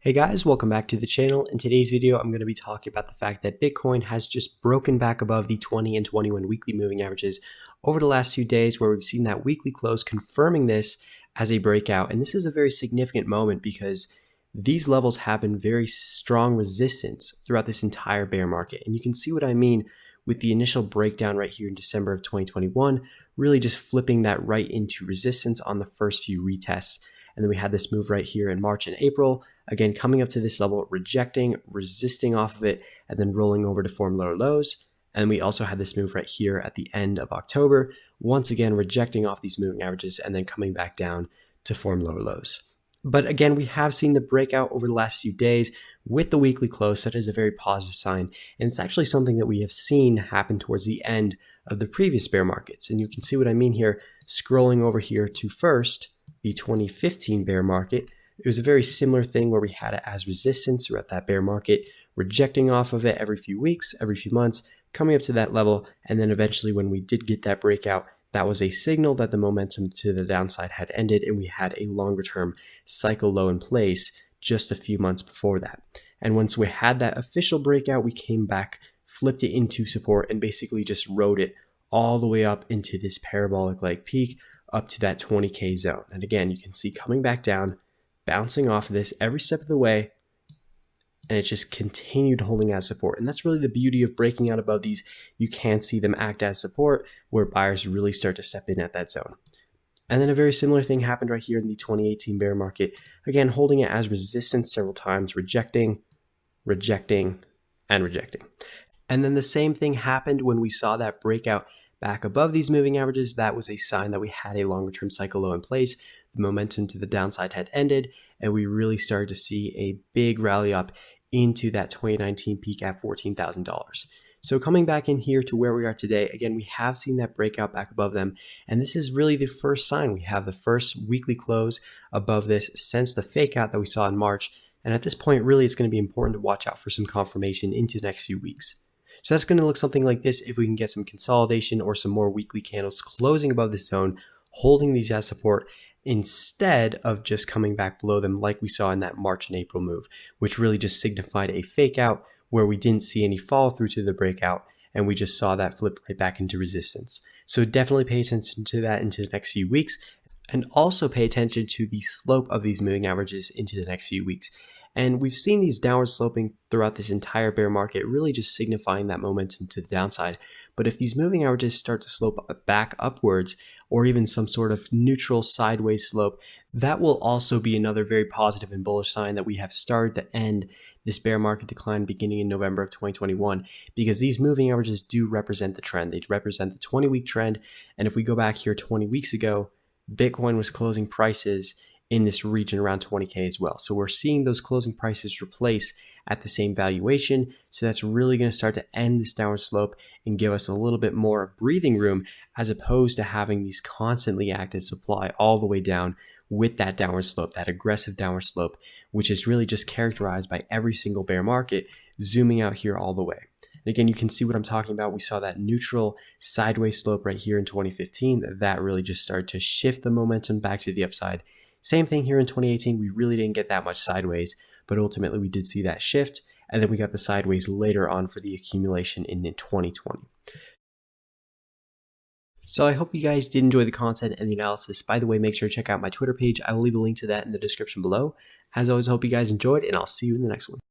Hey guys, welcome back to the channel. In today's video, I'm going to be talking about the fact that Bitcoin has just broken back above the 20 and 21 weekly moving averages over the last few days, where we've seen that weekly close confirming this as a breakout. And this is a very significant moment because these levels have been very strong resistance throughout this entire bear market. And you can see what I mean with the initial breakdown right here in December of 2021, really just flipping that right into resistance on the first few retests. And then we had this move right here in March and April, again, coming up to this level, rejecting, resisting off of it, and then rolling over to form lower lows. And we also had this move right here at the end of October, once again, rejecting off these moving averages and then coming back down to form lower lows. But again, we have seen the breakout over the last few days with the weekly close. So that is a very positive sign. And it's actually something that we have seen happen towards the end of the previous bear markets. And you can see what I mean here, scrolling over here to first, the 2015 bear market. It was a very similar thing where we had it as resistance throughout that bear market, rejecting off of it every few weeks, every few months, coming up to that level. And then eventually when we did get that breakout, that was a signal that the momentum to the downside had ended and we had a longer term cycle low in place just a few months before that. And once we had that official breakout, we came back, flipped it into support and basically just rode it all the way up into this parabolic like peak up to that 20K zone. And again, you can see coming back down, bouncing off of this every step of the way, and it just continued holding as support. And that's really the beauty of breaking out above these. You can see them act as support where buyers really start to step in at that zone. And then a very similar thing happened right here in the 2018 bear market. Again, holding it as resistance several times, rejecting, rejecting, and rejecting. And then the same thing happened when we saw that breakout back above these moving averages. That was a sign that we had a longer term cycle low in place. The momentum to the downside had ended, and we really started to see a big rally up into that 2019 peak at $14,000. So coming back in here to where we are today, again, we have seen that breakout back above them. And this is really the first sign. We have the first weekly close above this since the fake out that we saw in March. And at this point, really, it's going to be important to watch out for some confirmation into the next few weeks. So that's going to look something like this if we can get some consolidation or some more weekly candles closing above this zone, holding these as support instead of just coming back below them like we saw in that March and April move, which really just signified a fake out where we didn't see any follow through to the breakout and we just saw that flip right back into resistance. So definitely pay attention to that into the next few weeks, and also pay attention to the slope of these moving averages into the next few weeks. And we've seen these downward sloping throughout this entire bear market, really just signifying that momentum to the downside. But if these moving averages start to slope back upwards, or even some sort of neutral sideways slope, that will also be another very positive and bullish sign that we have started to end this bear market decline beginning in November of 2021, because these moving averages do represent the trend. They represent the 20-week trend. And if we go back here 20 weeks ago, Bitcoin was closing prices in this region around 20K as well. So we're seeing those closing prices replace at the same valuation. So that's really going to start to end this downward slope and give us a little bit more breathing room, as opposed to having these constantly act as supply all the way down with that downward slope, that aggressive downward slope, which is really just characterized by every single bear market zooming out here all the way. And again, you can see what I'm talking about. We saw that neutral sideways slope right here in 2015. That really just started to shift the momentum back to the upside. Same thing here in 2018. We really didn't get that much sideways, but ultimately we did see that shift. And then we got the sideways later on for the accumulation in 2020. So I hope you guys did enjoy the content and the analysis. By the way, make sure to check out my Twitter page. I will leave a link to that in the description below. As always, I hope you guys enjoyed, and I'll see you in the next one.